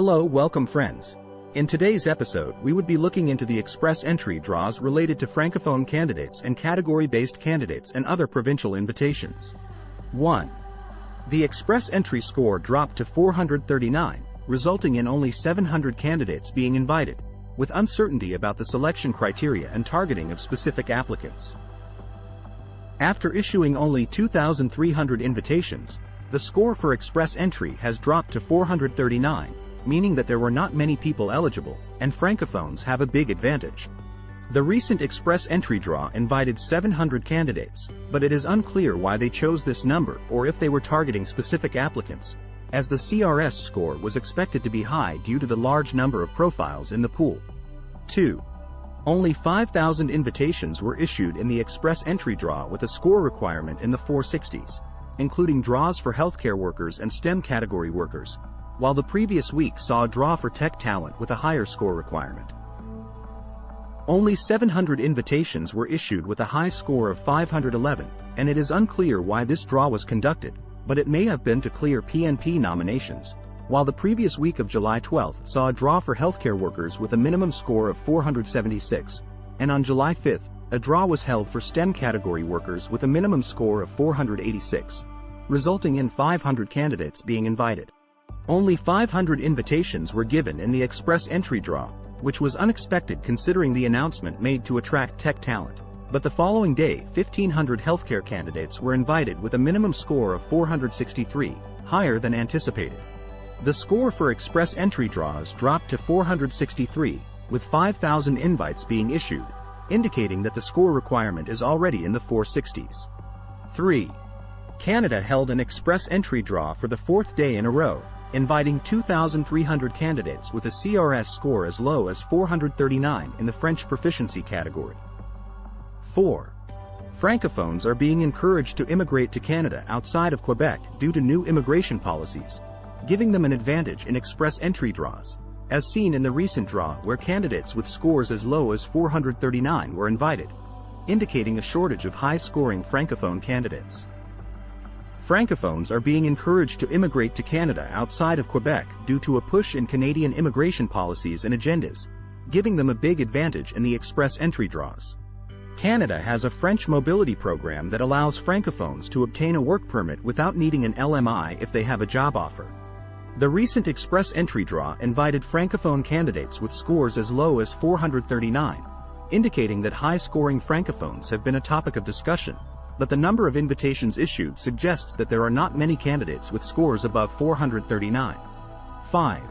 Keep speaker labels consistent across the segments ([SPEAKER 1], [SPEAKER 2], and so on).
[SPEAKER 1] Hello, welcome friends. In today's episode, we would be looking into the express entry draws related to Francophone candidates and category-based candidates and other provincial invitations. 1. The express entry score dropped to 439, resulting in only 700 candidates being invited, with uncertainty about the selection criteria and targeting of specific applicants. After issuing only 2,300 invitations, the score for express entry has dropped to 439, meaning that there were not many people eligible, and Francophones have a big advantage. The recent express entry draw invited 700 candidates, but it is unclear why they chose this number or if they were targeting specific applicants, as the CRS score was expected to be high due to the large number of profiles in the pool. 2. Only 5,000 invitations were issued in the express entry draw with a score requirement in the 460s, including draws for healthcare workers and STEM category workers, while the previous week saw a draw for tech talent with a higher score requirement. Only 700 invitations were issued with a high score of 511, and it is unclear why this draw was conducted, but it may have been to clear PNP nominations, while the previous week of July 12 saw a draw for healthcare workers with a minimum score of 476, and on July 5, a draw was held for STEM category workers with a minimum score of 486, resulting in 500 candidates being invited. Only 500 invitations were given in the express entry draw, which was unexpected considering the announcement made to attract tech talent, but the following day 1,500 healthcare candidates were invited with a minimum score of 463, higher than anticipated. The score for express entry draws dropped to 463, with 5,000 invites being issued, indicating that the score requirement is already in the 460s. 3. Canada held an express entry draw for the fourth day in a row, inviting 2,300 candidates with a CRS score as low as 439 in the French proficiency category. 4. Francophones are being encouraged to immigrate to Canada outside of Quebec due to new immigration policies, giving them an advantage in express entry draws, as seen in the recent draw where candidates with scores as low as 439 were invited, indicating a shortage of high-scoring Francophone candidates. Francophones are being encouraged to immigrate to Canada outside of Quebec due to a push in Canadian immigration policies and agendas, giving them a big advantage in the express entry draws. Canada has a French mobility program that allows Francophones to obtain a work permit without needing an LMI if they have a job offer. The recent express entry draw invited Francophone candidates with scores as low as 439, indicating that high-scoring Francophones have been a topic of discussion, but the number of invitations issued suggests that there are not many candidates with scores above 439. 5.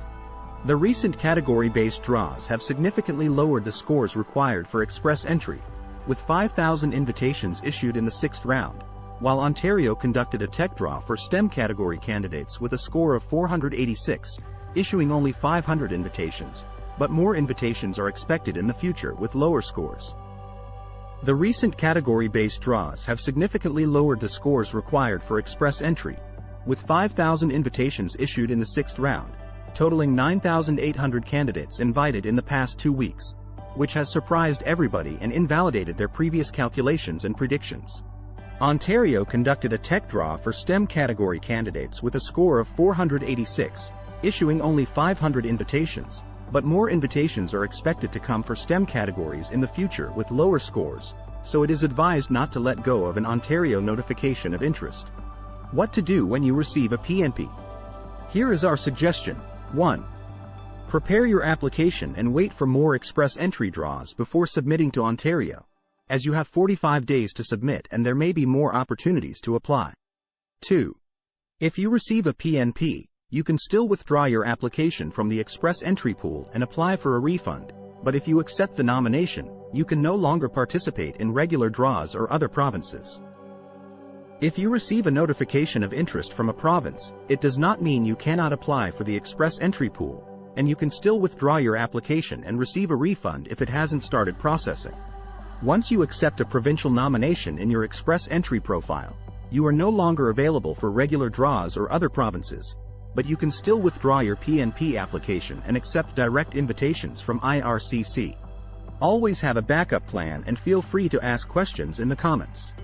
[SPEAKER 1] The recent category-based draws have significantly lowered the scores required for express entry, with 5,000 invitations issued in the sixth round, while Ontario conducted a tech draw for STEM category candidates with a score of 486, issuing only 500 invitations, but more invitations are expected in the future with lower scores. The recent category-based draws have significantly lowered the scores required for express entry, with 5,000 invitations issued in the sixth round, totaling 9,800 candidates invited in the past 2 weeks, which has surprised everybody and invalidated their previous calculations and predictions. Ontario conducted a tech draw for STEM category candidates with a score of 486, issuing only 500 invitations, but more invitations are expected to come for STEM categories in the future with lower scores, so it is advised not to let go of an Ontario notification of interest. What to do when you receive a PNP? Here is our suggestion. 1. Prepare your application and wait for more express entry draws before submitting to Ontario, as you have 45 days to submit and there may be more opportunities to apply. 2. If you receive a PNP, you can still withdraw your application from the express entry pool and apply for a refund, but if you accept the nomination, you can no longer participate in regular draws or other provinces. If you receive a notification of interest from a province, it does not mean you cannot apply for the express entry pool, and you can still withdraw your application and receive a refund if it hasn't started processing. Once you accept a provincial nomination in your express entry profile, you are no longer available for regular draws or other provinces, but you can still withdraw your PNP application and accept direct invitations from IRCC. Always have a backup plan and feel free to ask questions in the comments.